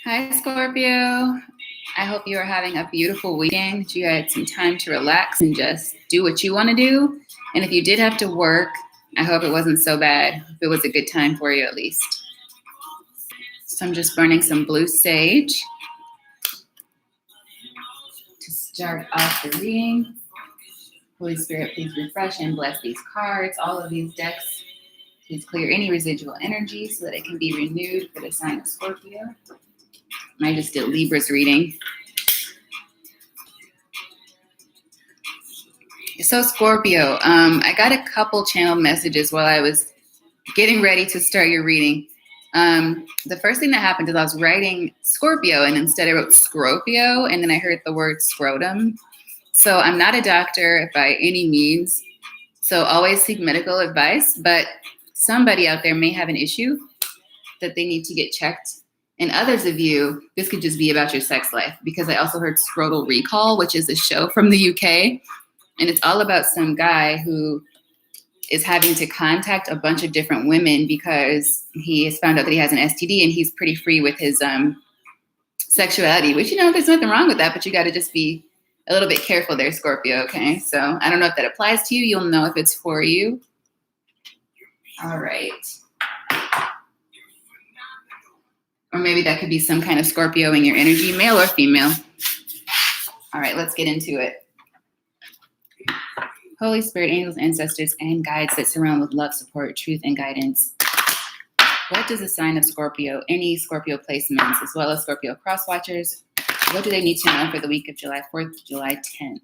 Hi, Scorpio. I hope you are having a beautiful weekend, that you had some time to relax and just do what you want to do. And if you did have to work, I hope it wasn't so bad. If it was a good time for you, at least. So I'm just burning some blue sage to start off the reading. Holy Spirit, please refresh and bless these cards, all of these decks. Please clear any residual energy so that it can be renewed for the sign of Scorpio. And I just did Libra's reading. So Scorpio, I got a couple channel messages while I was getting ready to start your reading. The first thing that happened is I was writing Scorpio, and instead I wrote Scropio, and then I heard the word scrotum. So I'm not a doctor by any means, so always seek medical advice, but somebody out there may have an issue that they need to get checked. And others of you, this could just be about your sex life, because I also heard Scrotal Recall, which is a show from the UK, and it's all about some guy who is having to contact a bunch of different women because he has found out that he has an STD, and he's pretty free with his sexuality, which, there's nothing wrong with that, but you got to just be a little bit careful there, Scorpio, okay? So I don't know if that applies to you. You'll know if it's for you. All right. Or maybe that could be some kind of Scorpio in your energy, male or female. All right, let's get into it. Holy Spirit, angels, ancestors, and guides that surround with love, support, truth, and guidance. What does the sign of Scorpio, any Scorpio placements, as well as Scorpio cross watchers, what do they need to know for the week of July 4th to July 10th?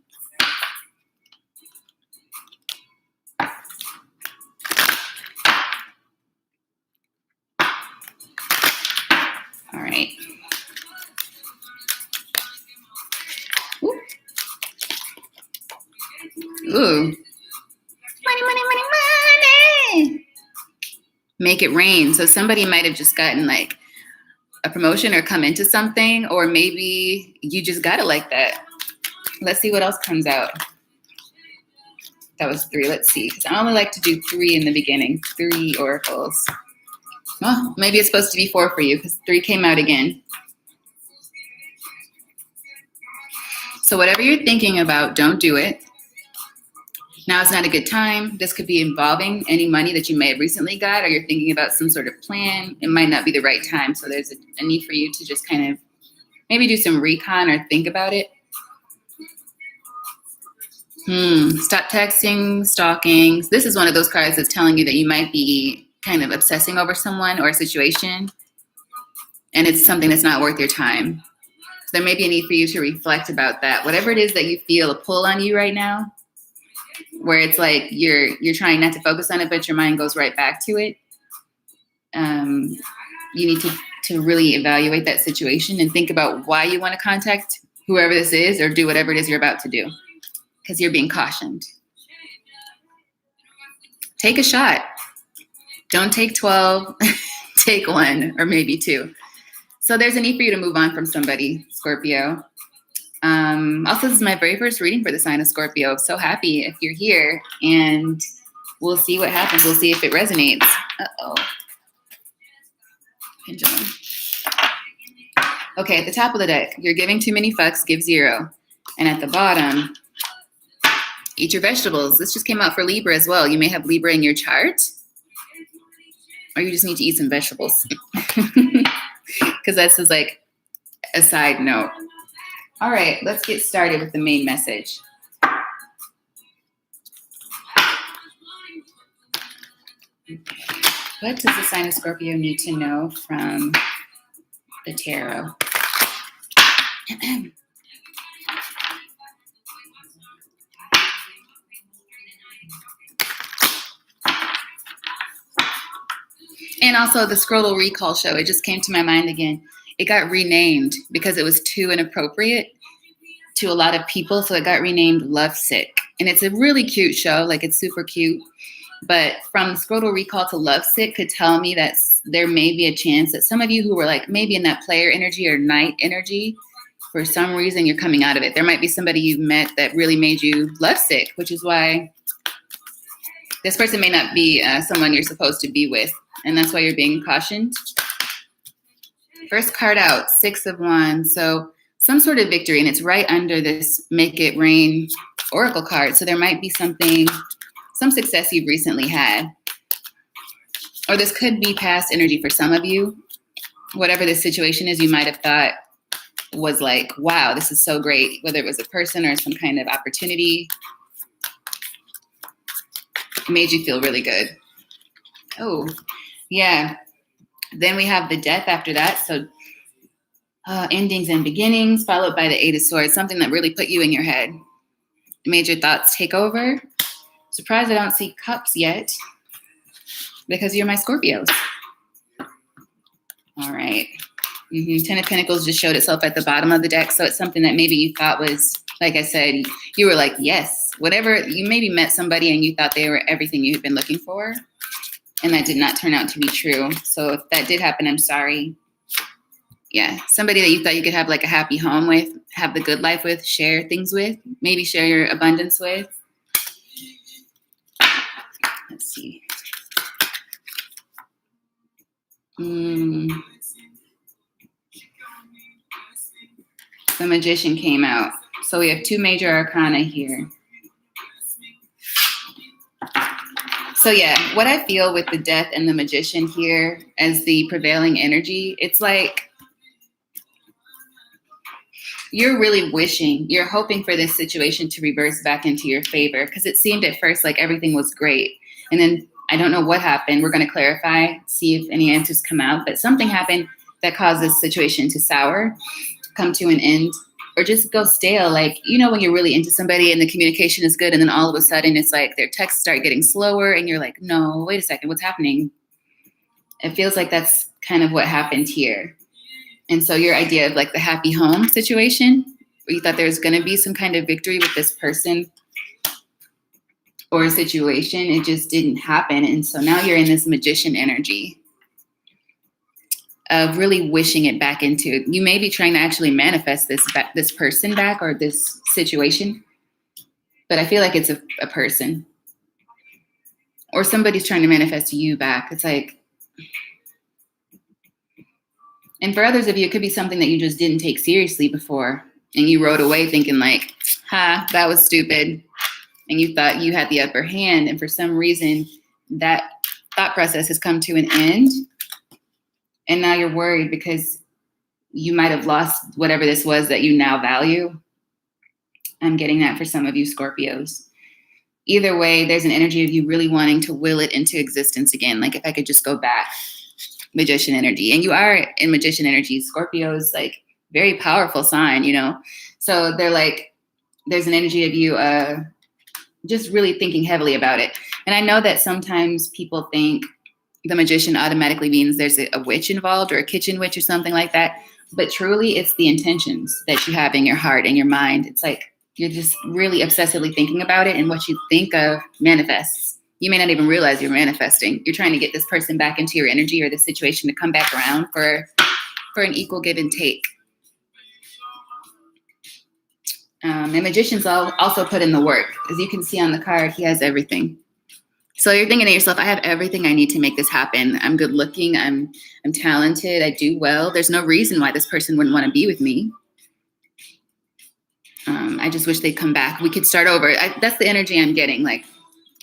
All right. Ooh. Money, money, money, money. Make it rain. So somebody might have just gotten like a promotion or come into something, or maybe you just got it like that. Let's see what else comes out. That was 3. Let's see, because I only like to do 3 in the beginning, 3 oracles. Well, maybe it's supposed to be 4 for you, because 3 came out again. So whatever you're thinking about, don't do it. Now is not a good time. This could be involving any money that you may have recently got, or you're thinking about some sort of plan. It might not be the right time. So there's a need for you to just kind of maybe do some recon or think about it. Stop texting, stalking. This is one of those cards that's telling you that you might be kind of obsessing over someone or a situation, and it's something that's not worth your time. So there may be a need for you to reflect about that. Whatever it is that you feel a pull on you right now, where it's like you're trying not to focus on it, but your mind goes right back to it. You need to really evaluate that situation and think about why you want to contact whoever this is or do whatever it is you're about to do, because you're being cautioned. Take a shot. Don't take 12, take 1 or maybe 2. So there's a need for you to move on from somebody, Scorpio. Also, this is my very first reading for the sign of Scorpio. I'm so happy if you're here, and we'll see what happens. We'll see if it resonates. Uh-oh. Pendulum. Okay, at the top of the deck, you're giving too many fucks, give 0. And at the bottom, eat your vegetables. This just came out for Libra as well. You may have Libra in your chart, or you just need to eat some vegetables. Because that's just like a side note. All right, let's get started with the main message. What does the sign of Scorpio need to know from the tarot? And also the Scrotal Recall show, it just came to my mind again. It got renamed because it was too inappropriate to a lot of people. So it got renamed Lovesick. And it's a really cute show. Like, it's super cute. But from Scrotal Recall to Lovesick could tell me that there may be a chance that some of you who were like maybe in that player energy or night energy, for some reason you're coming out of it. There might be somebody you've met that really made you lovesick, which is why this person may not be someone you're supposed to be with. And that's why you're being cautioned. First card out, Six of Wands. So some sort of victory, and it's right under this Make It Rain Oracle card. So there might be something, some success you've recently had. Or this could be past energy for some of you. Whatever this situation is, you might have thought was like, wow, this is so great. Whether it was a person or some kind of opportunity, it made you feel really good. Oh, yeah. Then we have the Death after that. So endings and beginnings, followed by the Eight of Swords, something that really put you in your head. Made your thoughts take over. Surprised I don't see Cups yet, because you're my Scorpios. All right. Ten of Pentacles just showed itself at the bottom of the deck. So it's something that maybe you thought was, like I said, you were like, yes, whatever. You maybe met somebody and you thought they were everything you had been looking for. And that did not turn out to be true. So if that did happen, I'm sorry. Yeah, somebody that you thought you could have like a happy home with, have the good life with, share things with, maybe share your abundance with. Let's see. The Magician came out. So we have two major arcana here. So yeah, what I feel with the Death and the Magician here as the prevailing energy, it's like you're really wishing, you're hoping for this situation to reverse back into your favor, because it seemed at first like everything was great. And then I don't know what happened. We're going to clarify, see if any answers come out. But something happened that caused this situation to sour, come to an end, or just go stale. Like, you know, when you're really into somebody and the communication is good, and then all of a sudden it's like their texts start getting slower and you're like, no, wait a second, what's happening? It feels like that's kind of what happened here. And so your idea of like the happy home situation, where you thought there was going to be some kind of victory with this person or a situation, it just didn't happen. And so now you're in this Magician energy of really wishing it back into. You may be trying to actually manifest this person back or this situation, but I feel like it's a person. Or somebody's trying to manifest you back. It's like, and for others of you, it could be something that you just didn't take seriously before, and you rode away thinking like, ha, that was stupid. And you thought you had the upper hand, and for some reason, that thought process has come to an end. And now you're worried because you might have lost whatever this was that you now value. I'm getting that for some of you Scorpios. Either way, there's an energy of you really wanting to will it into existence again. Like if I could just go back, Magician energy. And you are in Magician energy. Scorpio's like very powerful sign, you know? So they're like, there's an energy of you just really thinking heavily about it. And I know that sometimes people think the Magician automatically means there's a witch involved or a kitchen witch or something like that. But truly, it's the intentions that you have in your heart and your mind. It's like you're just really obsessively thinking about it, and what you think of manifests. You may not even realize you're manifesting. You're trying to get this person back into your energy or the situation to come back around for an equal give and take. And Magician's also put in the work. As you can see on the card, he has everything. So you're thinking to yourself, I have everything I need to make this happen. I'm good looking. I'm talented. I do well. There's no reason why this person wouldn't want to be with me. I just wish they'd come back. We could start over. That's the energy I'm getting. Like,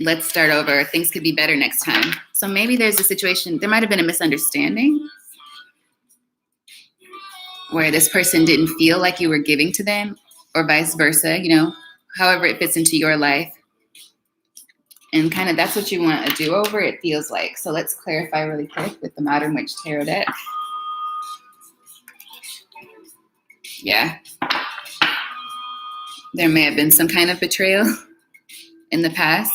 let's start over. Things could be better next time. So maybe there's a situation. There might have been a misunderstanding where this person didn't feel like you were giving to them, or vice versa, you know, however it fits into your life. And kind of that's what you want to do over, it feels like. So let's clarify really quick with the Modern Witch Tarot deck. Yeah. There may have been some kind of betrayal in the past.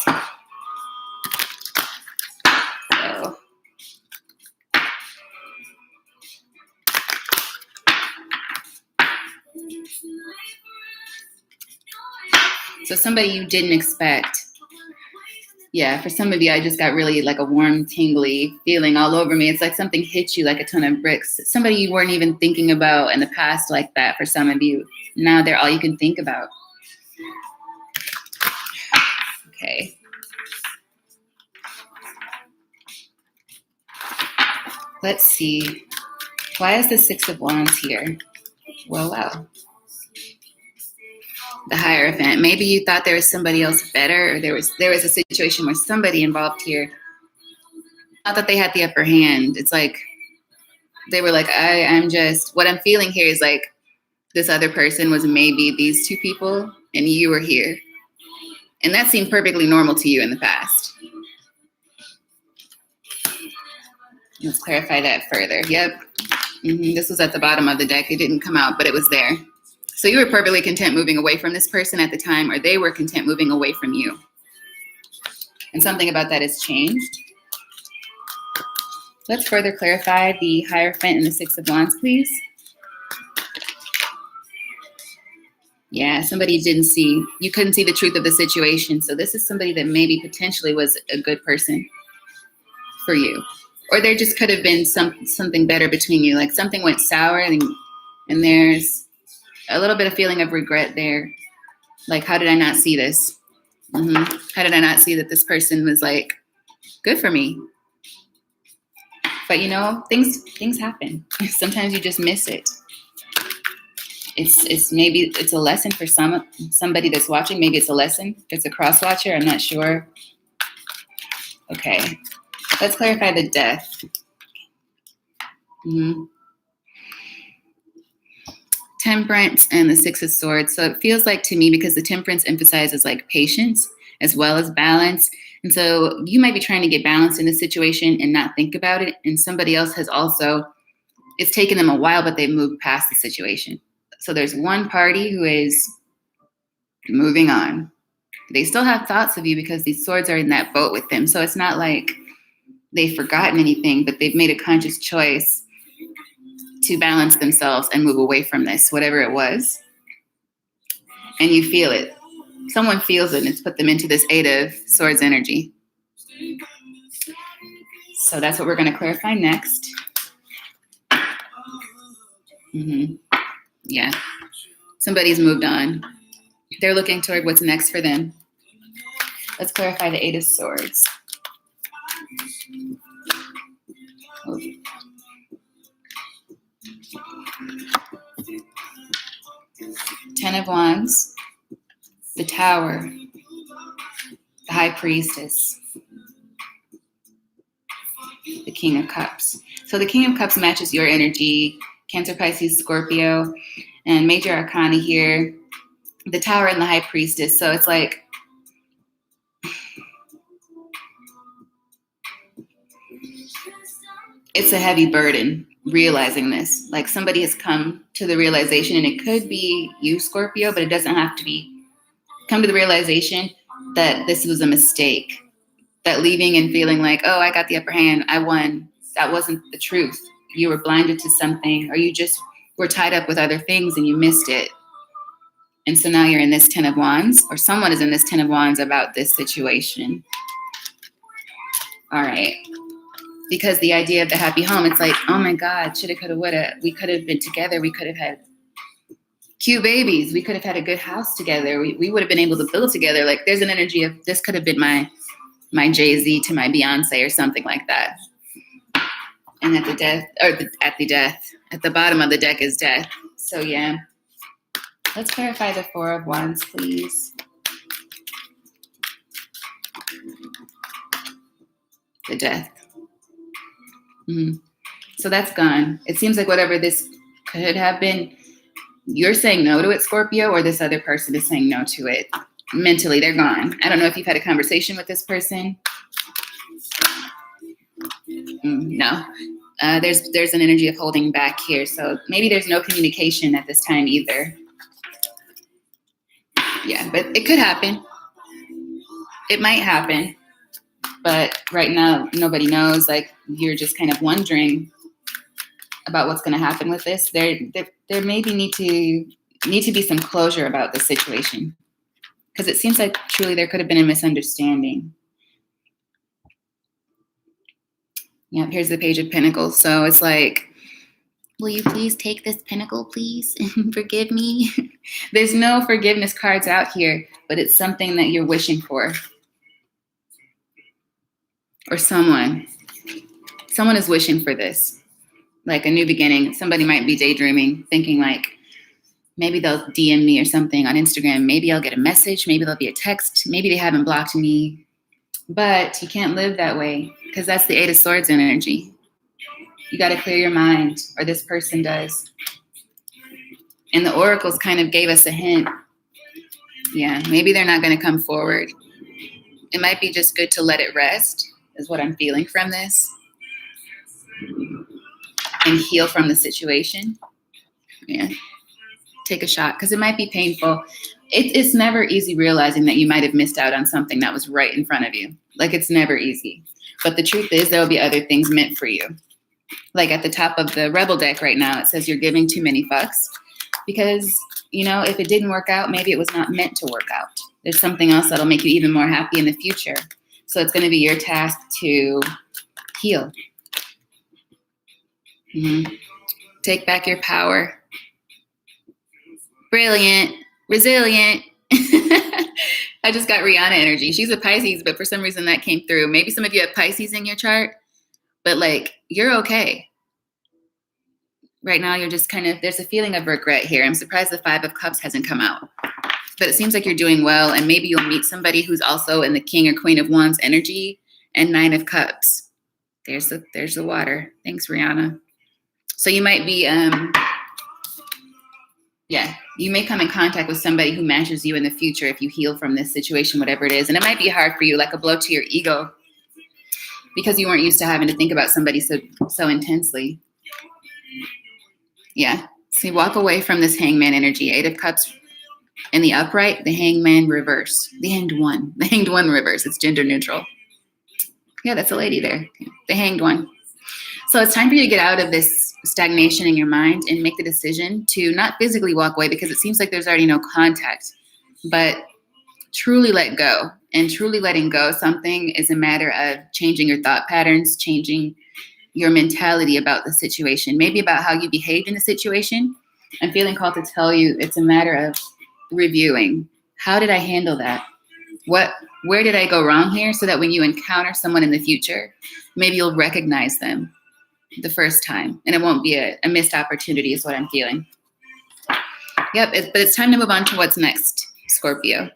So somebody you didn't expect. Yeah, for some of you, I just got really like a warm, tingly feeling all over me. It's like something hit you like a ton of bricks. Somebody you weren't even thinking about in the past like that for some of you. Now they're all you can think about. Okay. Let's see. Why is the Six of Wands here? Well, wow. The Hierophant. Maybe you thought there was somebody else better, or there was a situation where somebody involved here thought that they had the upper hand. It's like they were like, I'm just, what I'm feeling here is like this other person was maybe these two people and you were here. And that seemed perfectly normal to you in the past. Let's clarify that further. Yep. This was at the bottom of the deck. It didn't come out, but it was there. So you were perfectly content moving away from this person at the time, or they were content moving away from you. And something about that has changed. Let's further clarify the Hierophant and the Six of Wands, please. Yeah, somebody you couldn't see the truth of the situation. So this is somebody that maybe potentially was a good person for you. Or there just could have been something better between you. Like something went sour and there's a little bit of feeling of regret there. Like, how did I not see this? How did I not see that this person was like good for me? But you know, things happen. Sometimes you just miss it. It's maybe it's a lesson for somebody that's watching. Maybe it's a lesson. It's a cross watcher. I'm not sure. Okay, let's clarify the Death. Temperance and the Six of Swords. So it feels like to me, because the Temperance emphasizes like patience as well as balance. And so you might be trying to get balance in a situation and not think about it. And somebody else has also, it's taken them a while, but they've moved past the situation. So there's one party who is moving on. They still have thoughts of you because these swords are in that boat with them. So it's not like they've forgotten anything, but they've made a conscious choice to balance themselves and move away from this, whatever it was. And you feel it. Someone feels it, and it's put them into this Eight of Swords energy. So that's what we're going to clarify next. Yeah. Somebody's moved on. They're looking toward what's next for them. Let's clarify the Eight of Swords. Ten of Wands, the Tower, the High Priestess, the King of Cups. So the King of Cups matches your energy, Cancer, Pisces, Scorpio, and major arcana here, the Tower and the High Priestess. So it's like, it's a heavy burden realizing this. Like somebody has come to the realization, and it could be you, Scorpio, but it doesn't have to be. Come to the realization that this was a mistake, that leaving and feeling like, oh, I got the upper hand, I won. That wasn't the truth. You were blinded to something, or you just were tied up with other things and you missed it. And so now you're in this Ten of Wands, or someone is in this Ten of Wands about this situation. All right. Because the idea of the happy home, it's like, oh my God, shoulda, coulda, woulda. We could have been together. We could have had cute babies. We could have had a good house together. We would have been able to build together. Like there's an energy of this could have been my Jay-Z to my Beyonce or something like that. And at the bottom of the deck is death. So yeah. Let's clarify the Four of Wands, please. The Death. So that's gone. It seems like whatever this could have been, you're saying no to it, Scorpio, or this other person is saying no to it. Mentally, they're gone. I don't know if you've had a conversation with this person. No. There's an energy of holding back here. So maybe there's no communication at this time either. Yeah, but it could happen. It might happen. But right now, nobody knows. Like, you're just kind of wondering about what's going to happen with this. There maybe need to be some closure about the situation, because it seems like truly there could have been a misunderstanding. Yeah, here's the Page of Pentacles. So it's like, will you please take this pentacle, please, and forgive me? There's no forgiveness cards out here, but it's something that you're wishing for. Or someone is wishing for this. like a new beginning. Somebody might be daydreaming, thinking like, maybe they'll DM me or something on Instagram. Maybe I'll get a message. Maybe there'll be a text. Maybe they haven't blocked me. But you can't live that way because that's the Eight of Swords energy. You got to clear your mind, or this person does. And the oracles kind of gave us a hint. Yeah, maybe they're not going to come forward. It might be just good to let it rest, is what I'm feeling from this. And heal from the situation. Yeah. Take a shot because it might be painful. It's never easy realizing that you might have missed out on something that was right in front of you. Like, it's never easy. But the truth is there will be other things meant for you. Like at the top of the Rebel deck right now, it says you're giving too many fucks because, you know, if it didn't work out, maybe it was not meant to work out. There's something else that'll make you even more happy in the future. So it's going to be your task to heal. Mm-hmm. Take back your power. Brilliant. Resilient. I just got Rihanna energy. She's a Pisces, but for some reason that came through. Maybe some of you have Pisces in your chart, but like, you're okay. Right now, you're just kind of, there's a feeling of regret here. I'm surprised the Five of Cups hasn't come out, but it seems like you're doing well. And maybe you'll meet somebody who's also in the King or Queen of Wands energy and Nine of Cups. There's the water. Thanks, Rihanna. So you might be, you may come in contact with somebody who matches you in the future if you heal from this situation, whatever it is. And it might be hard for you, like a blow to your ego, because you weren't used to having to think about somebody so intensely. Yeah. So you walk away from this Hangman energy. Eight of Cups in the upright, the Hangman reverse. The Hanged One. The Hanged One reverse. It's gender neutral. Yeah, that's a lady there. The Hanged One. So it's time for you to get out of this stagnation in your mind and make the decision to not physically walk away because it seems like there's already no contact, but truly let go. And truly letting go something is a matter of changing your thought patterns, changing your mentality about the situation, maybe about how you behaved in the situation. I'm feeling called to tell you it's a matter of reviewing. How did I handle that? Where did I go wrong here? So that when you encounter someone in the future, maybe you'll recognize them the first time and it won't be a missed opportunity is what I'm feeling. Yep, but it's time to move on to what's next, Scorpio.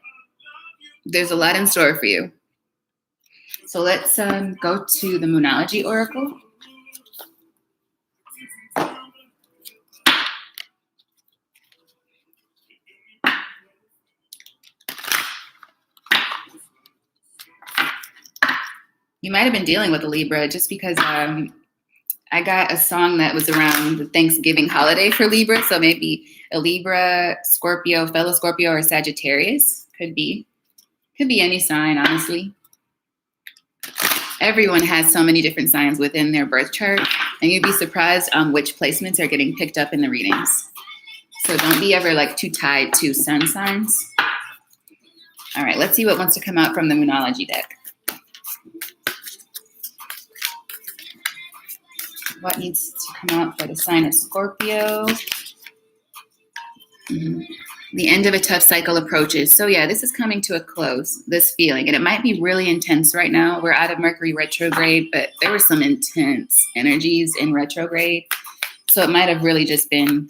There's a lot in store for you. So let's go to the Moonology Oracle. You might have been dealing with a Libra just because I got a song that was around the Thanksgiving holiday for Libra. So maybe a Libra, Scorpio, fellow Scorpio, or Sagittarius. Could be any sign, honestly. Everyone has so many different signs within their birth chart, and you'd be surprised on which placements are getting picked up in the readings. So don't be ever like too tied to sun signs. All right, let's see what wants to come out from the Moonology deck. What needs to come out for the sign of Scorpio? The end of a tough cycle approaches. So yeah, this is coming to a close, this feeling. And it might be really intense right now. We're out of Mercury retrograde, but there were some intense energies in retrograde. So it might have really just been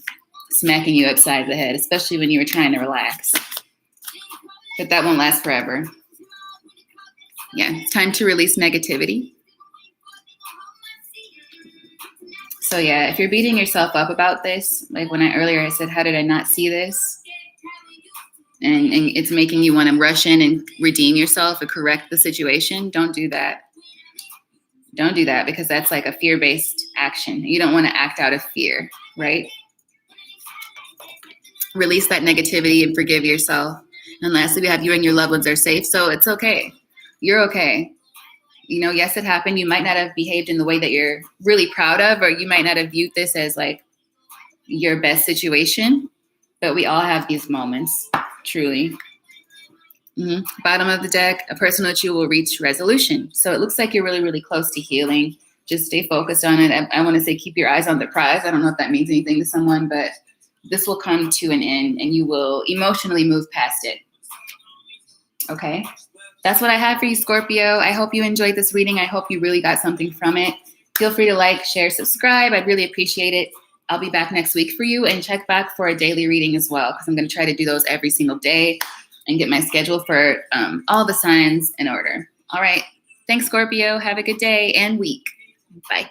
smacking you upside the head, especially when you were trying to relax. But that won't last forever. Yeah, it's time to release negativity. So yeah, if you're beating yourself up about this, like when I said, how did I not see this? And it's making you want to rush in and redeem yourself or correct the situation. Don't do that. Don't do that because that's like a fear-based action. You don't want to act out of fear, right? Release that negativity and forgive yourself. And lastly, we have you and your loved ones are safe. So it's okay. You're okay. You know, yes, it happened. You might not have behaved in the way that you're really proud of, or you might not have viewed this as like your best situation, but we all have these moments, truly. Bottom of the deck, a person that you will reach resolution. So it looks like you're really, really close to healing. Just stay focused on it. I want to say keep your eyes on the prize. I don't know if that means anything to someone, but this will come to an end and you will emotionally move past it. Okay? That's what I have for you, Scorpio. I hope you enjoyed this reading. I hope you really got something from it. Feel free to like, share, subscribe. I'd really appreciate it. I'll be back next week for you, and check back for a daily reading as well, because I'm going to try to do those every single day and get my schedule for all the signs in order. All right. Thanks, Scorpio. Have a good day and week. Bye.